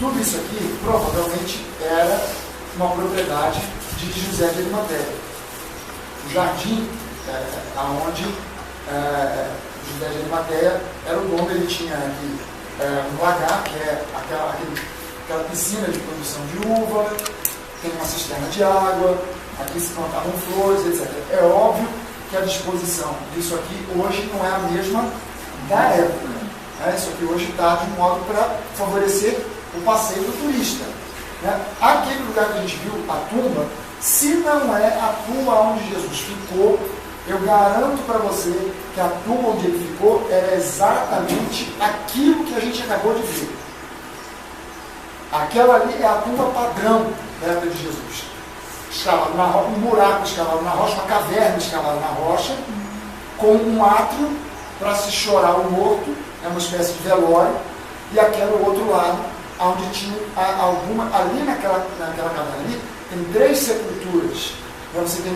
tudo isso aqui provavelmente era uma propriedade de José de Arimateia. O jardim aonde José de Arimateia era o dono. Ele tinha aqui um lagar, que é aquela piscina de produção de uva, tem uma cisterna de água, aqui se plantavam flores, etc. É óbvio que a disposição disso aqui hoje não é a mesma da época. Isso aqui hoje está de um modo para favorecer o passeio do turista. Aquele lugar que a gente viu, a tumba, se não é a tumba onde Jesus ficou, eu garanto para você que a tumba onde ele ficou era exatamente aquilo que a gente acabou de ver. Aquela ali é a tumba padrão da época de Jesus. Escavado na rocha, um buraco escavado na rocha, uma caverna escavada na rocha, com um átrio para se chorar o morto, é uma espécie de velório, e aquele outro lado, onde tinha alguma, ali naquela caverna ali, tem 3 sepulturas. Você tem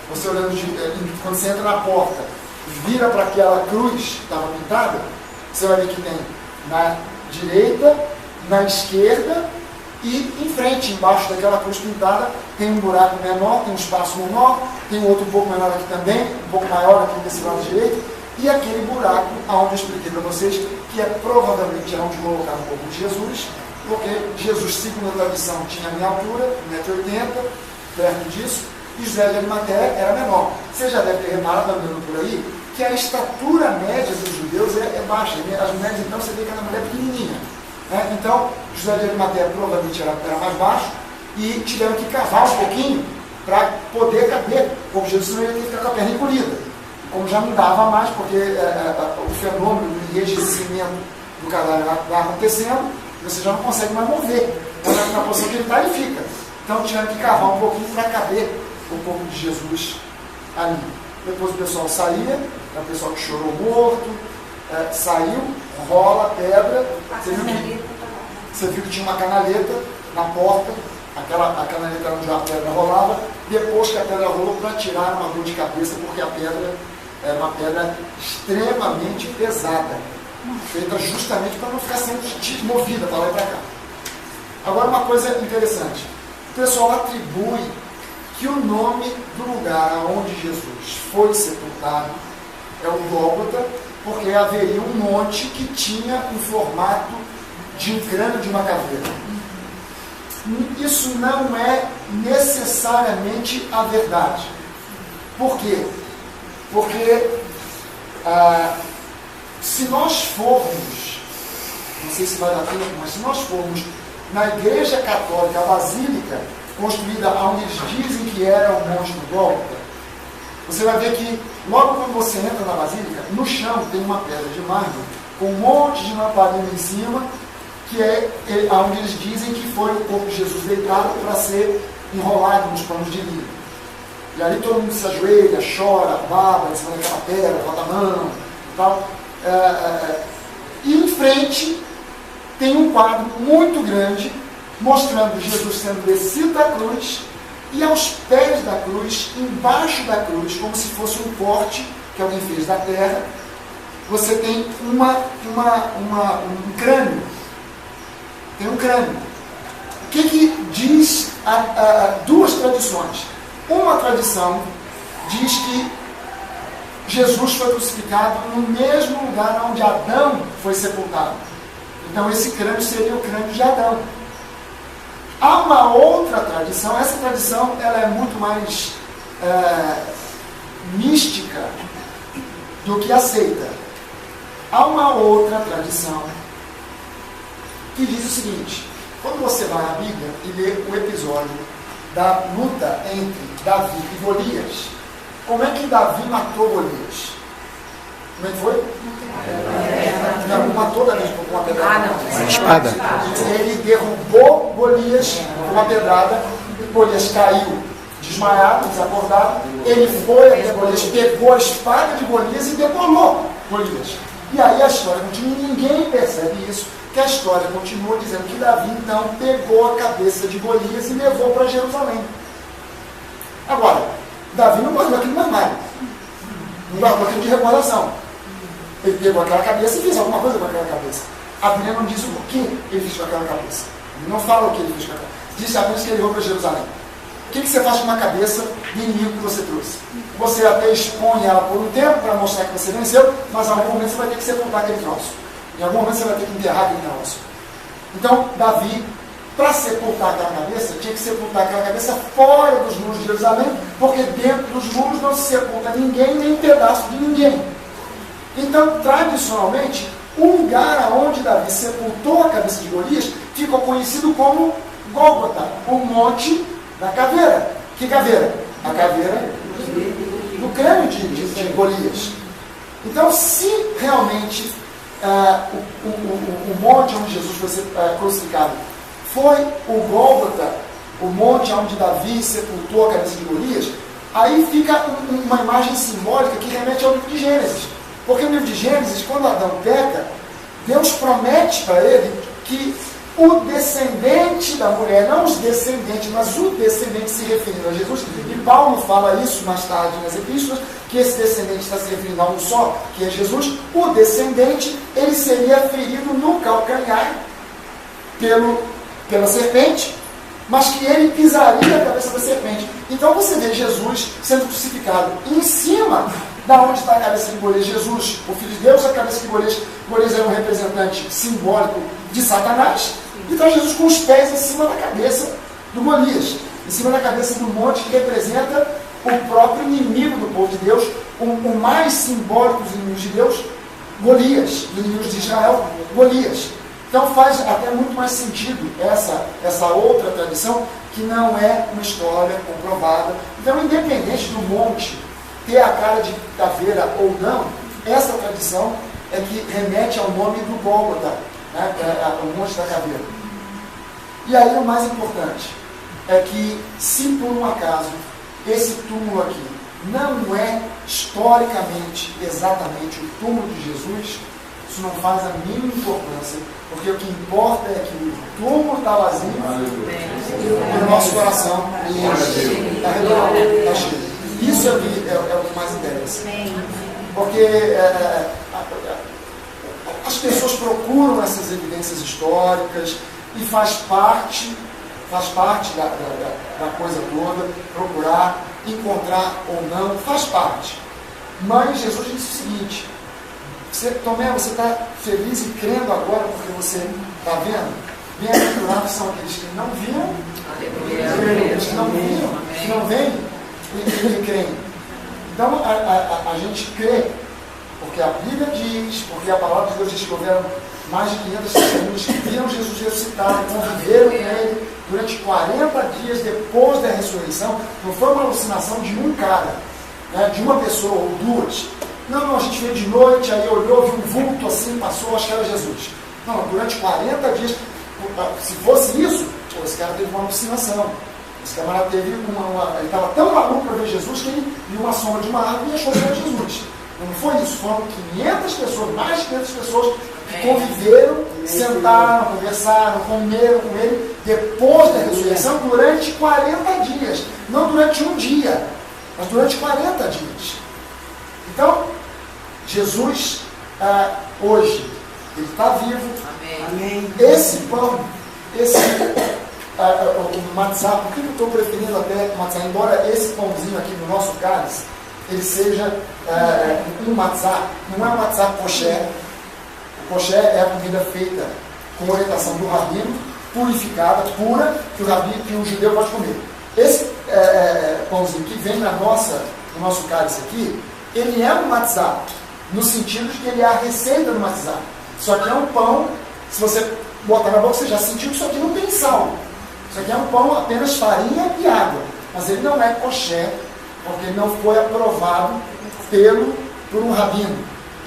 você olhando, quando você entra na porta, vira para aquela cruz que estava pintada, você vai ver que tem na direita, na esquerda e em frente, embaixo daquela cruz pintada, tem um buraco menor, tem um espaço menor, tem outro um pouco menor aqui também, um pouco maior aqui desse lado direito, e aquele buraco, onde eu expliquei para vocês, que é provavelmente onde colocaram o corpo de Jesus, porque Jesus, segundo a tradição, tinha a minha altura, 1,80 m, perto disso, e José de Arimateia era menor. Você já deve ter reparado, andando por aí, que a estatura média dos judeus é baixa. As mulheres, então, você vê que era uma mulher pequenininha. Então, José de Arimateia provavelmente era mais baixo, e tiveram que cavar um pouquinho para poder caber, porque Jesus não ia ter que ficar com a perna encolhida. Como já não dava mais, porque o fenômeno do enrijecimento do cadáver vai acontecendo, você já não consegue mais mover. Na posição que ele está, ele fica. Então tiveram que cavar um pouquinho para caber o corpo de Jesus ali. Depois o pessoal saía, o pessoal que chorou morto, saiu, rola a pedra. Você viu que tinha uma canaleta na porta, a canaleta era onde a pedra rolava. Depois que a pedra rolou, para tirar uma dor de cabeça, porque a pedra era uma pedra extremamente pesada, feita justamente para não ficar sendo movida para lá e para cá. Agora, uma coisa interessante: o pessoal atribui que o nome do lugar onde Jesus foi sepultado é o Gólgota, porque haveria um monte que tinha o formato de um crânio de uma caveira. Isso não é necessariamente a verdade. Por quê? Porque se nós formos, não sei se vai dar tempo, mas se nós formos na Igreja Católica, a Basílica, construída onde eles dizem que era o Monte do Gólgota, você vai ver que logo quando você entra na Basílica, no chão tem uma pedra de mármore com um monte de lamparina em cima, que é onde eles dizem que foi o corpo de Jesus deitado para ser enrolado nos panos de linho. E ali todo mundo se ajoelha, chora, baba, em cima daquela pedra, bota a mão e tal. E em frente tem um quadro muito grande mostrando Jesus sendo descido da cruz, e aos pés da cruz, embaixo da cruz, como se fosse um corte que alguém fez da terra, você tem um crânio. Tem um crânio. O que diz duas tradições? Uma tradição diz que Jesus foi crucificado no mesmo lugar onde Adão foi sepultado. Então esse crânio seria o crânio de Adão. Há uma outra tradição, essa tradição ela é muito mais mística do que aceita. Há uma outra tradição que diz o seguinte: quando você vai à Bíblia e lê o episódio da luta entre Davi e Golias, como é que Davi matou Golias? Como é que foi? Não matou Davi com uma pedrada. Espada. Ele derrubou Golias com uma pedrada, Golias caiu desmaiado, desacordado. Ele foi até Golias, pegou a espada de Golias e degolou Golias. E aí a história continua, ninguém percebe isso, que a história continua dizendo que Davi então pegou a cabeça de Golias e levou para Jerusalém. Agora, Davi não guardou aquilo no armário, não guardou aquilo de recordação. Ele pegou aquela cabeça e fez alguma coisa com aquela cabeça. A Bíblia não diz o que ele fez com aquela cabeça. Ele não fala o que ele fez com aquela cabeça. Diz apenas que ele levou para Jerusalém. O que você faz com uma cabeça do inimigo que você trouxe? Você até expõe ela por um tempo para mostrar que você venceu, mas em algum momento você vai ter que sepultar aquele troço. Em algum momento você vai ter que enterrar aquele troço. Então, Davi, para sepultar aquela cabeça, tinha que sepultar aquela cabeça fora dos muros de Jerusalém, porque dentro dos muros não se sepulta ninguém, nem pedaço de ninguém. Então, tradicionalmente, o lugar onde Davi sepultou a cabeça de Golias ficou conhecido como Gólgota, o Monte da Caveira. Que caveira? A caveira do crânio de Golias. Então, se realmente o monte onde Jesus foi crucificado foi o Gólgota, o monte onde Davi sepultou a cabeça de Golias, aí fica uma imagem simbólica que remete ao livro de Gênesis. Porque no livro de Gênesis, quando Adão peca, Deus promete para ele que o descendente da mulher, não os descendentes, mas o descendente se referindo a Jesus, e Paulo fala isso mais tarde nas epístolas, que esse descendente está se referindo a um só, que é Jesus, o descendente, ele seria ferido no calcanhar pela serpente, mas que ele pisaria a cabeça da serpente. Então você vê Jesus sendo crucificado em cima da onde está a cabeça de Golias. Jesus, o Filho de Deus, a cabeça de Golias. Golias era um representante simbólico de Satanás, e está Jesus com os pés em cima da cabeça do Golias, em cima da cabeça do monte que representa o próprio inimigo do povo de Deus, o mais simbólico dos inimigos de Deus, Golias, dos inimigos de Israel, Golias. Então faz até muito mais sentido essa outra tradição, que não é uma história comprovada. Então, independente do monte ter a cara de caveira ou não, essa tradição é que remete ao nome do Gólgota, né? O monte da caveira. E aí o mais importante é que, se por um acaso esse túmulo aqui não é historicamente exatamente o túmulo de Jesus, isso não faz a mínima importância, porque o que importa é que o túmulo está vazio e o nosso coração está redondo, está cheio. Isso é o que mais interessa. Porque as pessoas procuram essas evidências históricas e faz parte da coisa toda, procurar, encontrar ou não, faz parte. Mas Jesus disse o seguinte: Tomé, você está feliz e crendo agora porque você está vendo? Bem-aventurados são aqueles que não viram, aqueles que não viram, que não veem e creem. Então a gente crê, porque a Bíblia diz, porque a palavra de Deus diz que houveram mais de 500 testemunhas que viram Jesus ressuscitado, conviveram com ele durante 40 dias depois da ressurreição. Não foi uma alucinação de um cara, né, de uma pessoa ou duas. Não, a gente veio de noite, aí olhou, viu um vulto assim, passou, acho que era Jesus. Não, durante 40 dias, se fosse isso, esse cara teve uma alucinação. Esse camarada teve ele estava tão maluco para ver Jesus que ele viu uma sombra de uma árvore e achou que era Jesus. Não foi isso, foram 500 pessoas, mais de 500 pessoas que conviveram, sentaram, conversaram, comeram com ele depois da ressurreição durante 40 dias. Não durante um dia, mas durante 40 dias. Então, Jesus, hoje, ele está vivo. Amém. Esse pão, o matzá, por que eu estou preferindo até o matzá? Embora esse pãozinho aqui no nosso cálice, ele seja um matzá, não é um matzá kosher. O kosher é a comida feita com orientação do rabino, purificada, pura, que o judeu pode comer. Esse pãozinho que vem no nosso cálice aqui, ele é um matzá, no sentido de que ele é a receita do matzá. Só que é um pão, se você botar na boca, você já sentiu que isso aqui não tem sal. Isso aqui é um pão apenas farinha e água. Mas ele não é kosher, porque ele não foi aprovado por um rabino.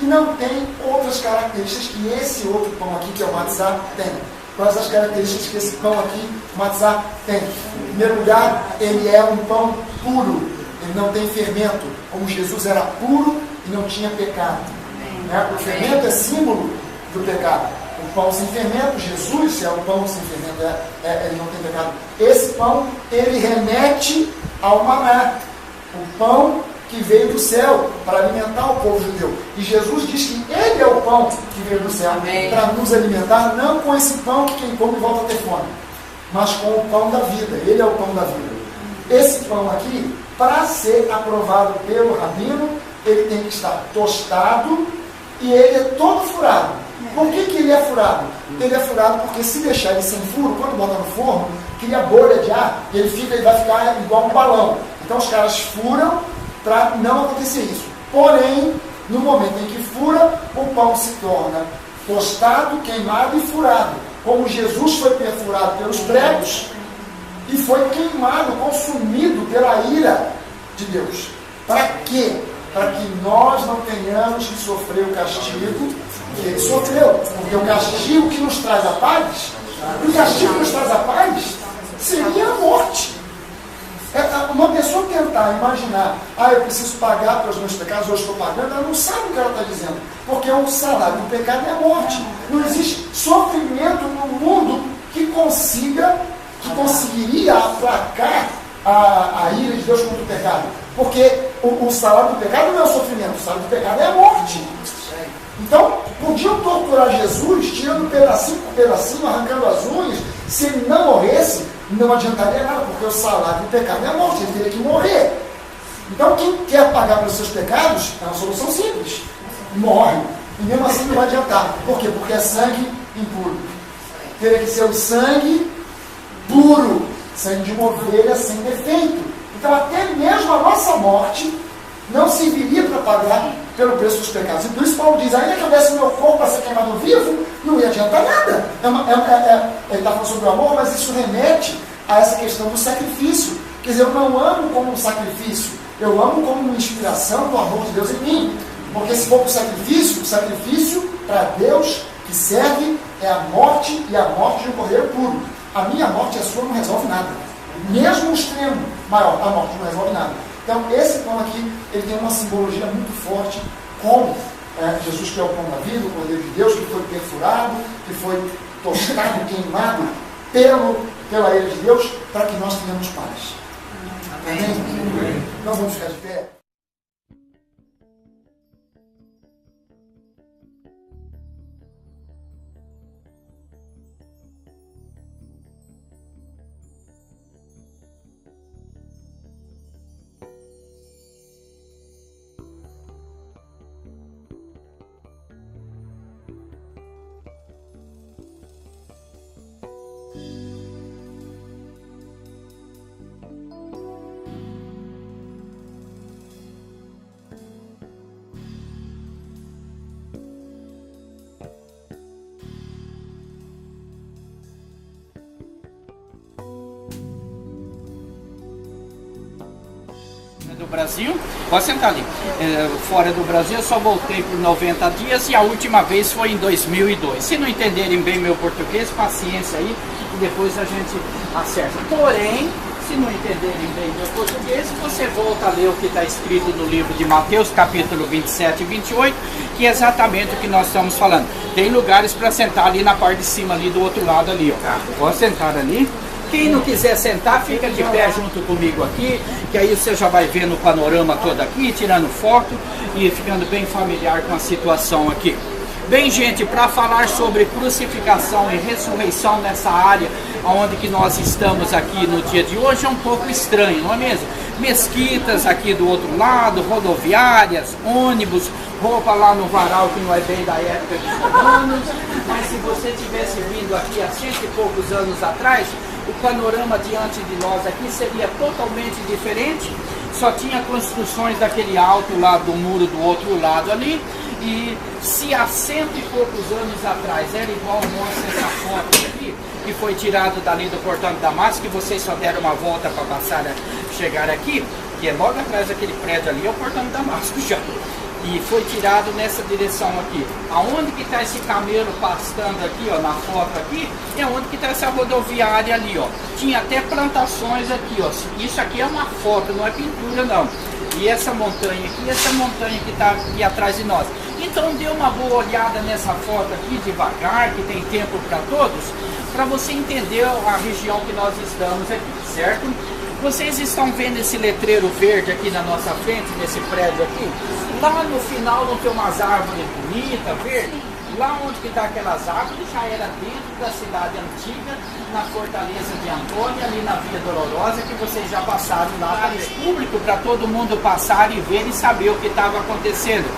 E não tem outras características que esse outro pão aqui, que é o matzá, tem. Quais as características que esse pão aqui, o matzá, tem? Em primeiro lugar, ele é um pão puro. Ele não tem fermento, como Jesus era puro e não tinha pecado. Né? O fermento é símbolo do pecado. O pão sem fermento, Jesus é o pão sem fermento, ele não tem pecado. Esse pão, ele remete ao maná. O pão que veio do céu para alimentar o povo judeu. E Jesus diz que Ele é o pão que veio do céu para nos alimentar, não com esse pão que quem come volta a ter fome, mas com o pão da vida. Ele é o pão da vida. Esse pão aqui, para ser aprovado pelo rabino, ele tem que estar tostado e ele é todo furado. Por que ele é furado? Ele é furado porque se deixar ele sem furo, quando bota no forno, cria bolha de ar, ele vai ficar igual um balão. Então os caras furam para não acontecer isso. Porém, no momento em que fura, o pão se torna tostado, queimado e furado. Como Jesus foi perfurado pelos pregos e foi queimado, consumido pela ira de Deus. Para quê? Para que nós não tenhamos que sofrer o castigo que ele sofreu. Porque o castigo que nos traz a paz, seria a morte. Uma pessoa tentar imaginar, eu preciso pagar pelos meus pecados, eu estou pagando, ela não sabe o que ela está dizendo. Porque o salário do pecado é a morte. Não existe sofrimento no mundo que conseguiria aplacar a ira de Deus contra o pecado. Porque o salário do pecado não é o sofrimento, o salário do pecado é a morte. Então, podiam torturar Jesus, tirando pedacinho por pedacinho, arrancando as unhas. Se ele não morresse, não adiantaria nada, porque o salário do pecado é a morte, ele teria que morrer. Então, quem quer pagar pelos seus pecados, é uma solução simples: morre. E mesmo assim não vai adiantar. Por quê? Porque é sangue impuro. Teria que ser o sangue puro, sangue de uma ovelha sem defeito. Então, até mesmo a nossa morte não serviria para pagar pelo preço dos pecados. E por isso Paulo diz, ainda que eu desse meu corpo para ser queimado vivo, não ia adiantar nada. Ele está falando sobre o amor, mas isso remete a essa questão do sacrifício. Quer dizer, eu não amo como um sacrifício, eu amo como uma inspiração do amor de Deus em mim. Porque se for para o sacrifício para Deus que serve é a morte, e a morte de um cordeiro puro. A minha morte e a sua não resolve nada. Mesmo o extremo maior, a morte não resolve nada. Então, esse pão aqui, ele tem uma simbologia muito forte com Jesus, que é o pão da vida, o Cordeiro de Deus, que foi perfurado, que foi tostado, queimado pela ira de Deus, para que nós tenhamos paz. Amém? Então, vamos ficar de pé. Do Brasil, pode sentar ali. Fora do Brasil eu só voltei por 90 dias e a última vez foi em 2002. Se não entenderem bem meu português, paciência aí e depois a gente acerta. Porém, se não entenderem bem meu português, você volta a ler o que está escrito no livro de Mateus, capítulo 27 e 28, que é exatamente o que nós estamos falando. Tem lugares para sentar ali na parte de cima, ali do outro lado ali, ó. Pode sentar ali. Quem não quiser sentar, fica de pé junto comigo aqui, que aí você já vai vendo o panorama todo aqui, tirando foto e ficando bem familiar com a situação aqui. Bem, gente, para falar sobre crucificação e ressurreição nessa área onde que nós estamos aqui no dia de hoje é um pouco estranho, não é mesmo? Mesquitas aqui do outro lado, rodoviárias, ônibus, roupa lá no varal que não é bem da época dos romanos, mas se você tivesse vindo aqui há 100 e poucos anos atrás, o panorama diante de nós aqui seria totalmente diferente. Só tinha construções daquele alto lá do muro do outro lado ali. E se há 100 e poucos anos atrás era igual mostra essa foto aqui, que foi tirado dali do portão de Damasco, que vocês só deram uma volta para passar chegar aqui, que é logo atrás daquele prédio ali, é o portão de Damasco já. E foi tirado nessa direção aqui. Aonde que está esse camelo pastando aqui, ó, na foto aqui, é onde que está essa rodoviária ali, ó. Tinha até plantações aqui, ó. Isso aqui é uma foto, não é pintura não. E essa montanha aqui, essa montanha que está aqui atrás de nós. Então dê uma boa olhada nessa foto aqui devagar, que tem tempo para todos, para você entender a região que nós estamos aqui, certo? Vocês estão vendo esse letreiro verde aqui na nossa frente, nesse prédio aqui? Lá no final não tem umas árvores bonitas, verdes? Lá onde que está aquelas árvores já era dentro da cidade antiga, na fortaleza de Antônia, ali na Via Dolorosa, que vocês já passaram lá, para público, para todo mundo passar e ver e saber o que estava acontecendo.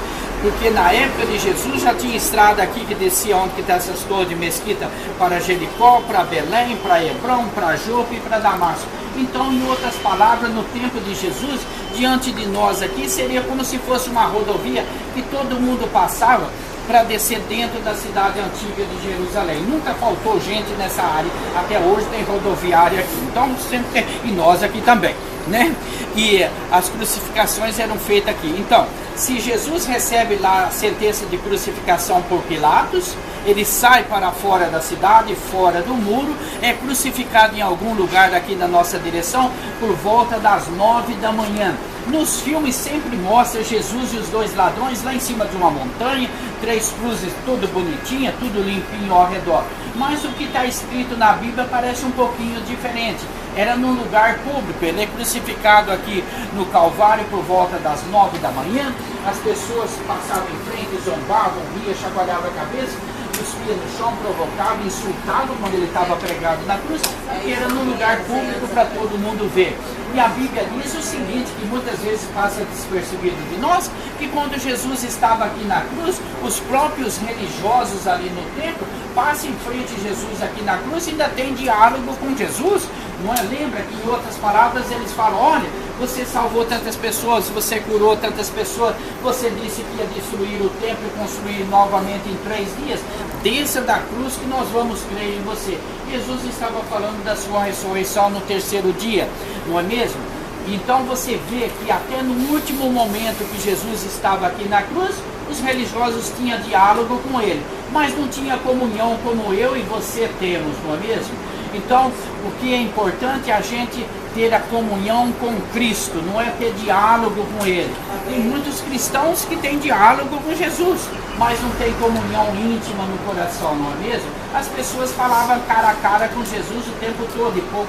Porque na época de Jesus já tinha estrada aqui que descia onde que está essas torres de Mesquita, para Jericó, para Belém, para Hebrom, para Jope e para Damasco. Então, em outras palavras, no tempo de Jesus, diante de nós aqui, seria como se fosse uma rodovia que todo mundo passava para descer dentro da cidade antiga de Jerusalém. Nunca faltou gente nessa área, até hoje tem rodoviária aqui. Então, sempre tem, e nós aqui também, né? E as crucificações eram feitas aqui. Então, se Jesus recebe lá a sentença de crucificação por Pilatos, ele sai para fora da cidade, fora do muro, é crucificado em algum lugar daqui na nossa direção, por volta das 9 da manhã. Nos filmes sempre mostra Jesus e os dois ladrões lá em cima de uma montanha, 3 cruzes, tudo bonitinha, tudo limpinho ao redor. Mas o que está escrito na Bíblia parece um pouquinho diferente. Era num lugar público, ele é crucificado aqui no Calvário por volta das 9 da manhã. As pessoas passavam em frente, zombavam, riam, chacoalhavam a cabeça, cuspia no chão, provocava, insultava quando ele estava pregado na cruz, porque era num lugar público para todo mundo ver. E a Bíblia diz o seguinte, que muitas vezes passa despercebido de nós, que quando Jesus estava aqui na cruz, os próprios religiosos ali no templo passam em frente a Jesus aqui na cruz e ainda tem diálogo com Jesus. Não é? Lembra que em outras palavras eles falam, olha, você salvou tantas pessoas, você curou tantas pessoas, você disse que ia destruir o templo e construir novamente em 3 dias, desça da cruz que nós vamos crer em você. Jesus estava falando da sua ressurreição no 3º dia, não é mesmo? Então você vê que até no último momento que Jesus estava aqui na cruz, os religiosos tinham diálogo com ele, mas não tinha comunhão como eu e você temos, não é mesmo? Então, o que é importante é a gente ter a comunhão com Cristo, não é ter diálogo com Ele. Tem muitos cristãos que têm diálogo com Jesus, mas não tem comunhão íntima no coração, não é mesmo? As pessoas falavam cara a cara com Jesus o tempo todo, e poucos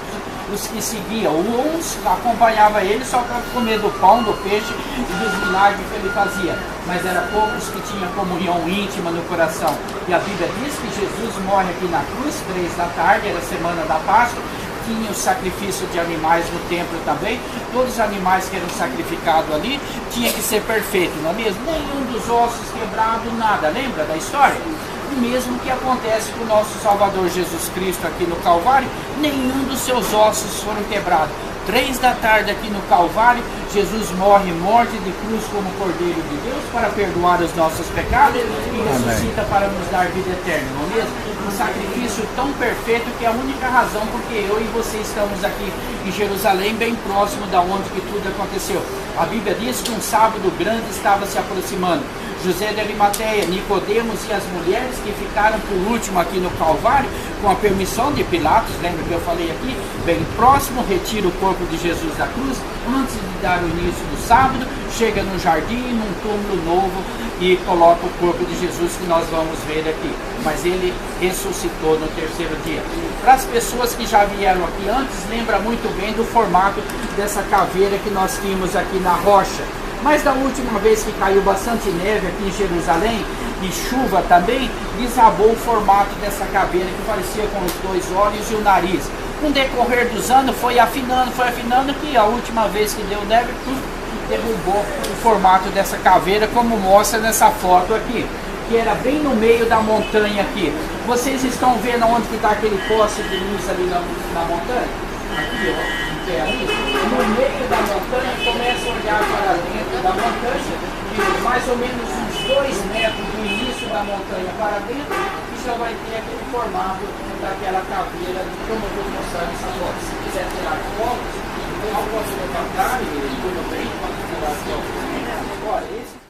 os que seguiam. Uns acompanhavam ele só para comer do pão, do peixe e dos milagres que ele fazia. Mas eram poucos que tinham comunhão íntima no coração. E a Bíblia diz que Jesus morre aqui na cruz, 3 da tarde, era a semana da Páscoa. Tinha o sacrifício de animais no templo também. Todos os animais que eram sacrificados ali tinha que ser perfeito, não é mesmo? Nenhum dos ossos quebrados, nada. Lembra da história? O mesmo que acontece com o nosso Salvador Jesus Cristo aqui no Calvário, nenhum dos seus ossos foram quebrados. 3 da tarde aqui no Calvário, Jesus morre morte de cruz como Cordeiro de Deus para perdoar os nossos pecados e ressuscita para nos dar vida eterna, não é mesmo? Um sacrifício tão perfeito que é a única razão porque eu e você estamos aqui em Jerusalém, bem próximo da onde que tudo aconteceu. A Bíblia diz que um sábado grande estava se aproximando. José de Arimateia, Nicodemos e as mulheres que ficaram por último aqui no Calvário, com a permissão de Pilatos, lembra que eu falei aqui, bem próximo, retira o corpo de Jesus da cruz, antes de dar o início do sábado, chega no jardim, num túmulo novo, e coloca o corpo de Jesus que nós vamos ver aqui. Mas ele ressuscitou no 3º dia. Para as pessoas que já vieram aqui antes, lembra muito bem do formato dessa caveira que nós tínhamos aqui na rocha. Mas da última vez que caiu bastante neve aqui em Jerusalém, e chuva também, desabou o formato dessa caveira que parecia com os 2 olhos e o nariz. Com o decorrer dos anos foi afinando, que a última vez que deu neve, derrubou o formato dessa caveira, como mostra nessa foto aqui, que era bem no meio da montanha aqui. Vocês estão vendo onde que está aquele poste de luz ali na montanha? Aqui, ó. Ali, no meio da montanha, começa a olhar para dentro da montanha, e mais ou menos uns 2 metros do início da montanha para dentro, e já vai ter aquele formato daquela caveira, como eu vou mostrar nessa foto. Se quiser tirar fotos, eu posso levantar e tudo bem, pode tirar aqui, ó. Olha, esse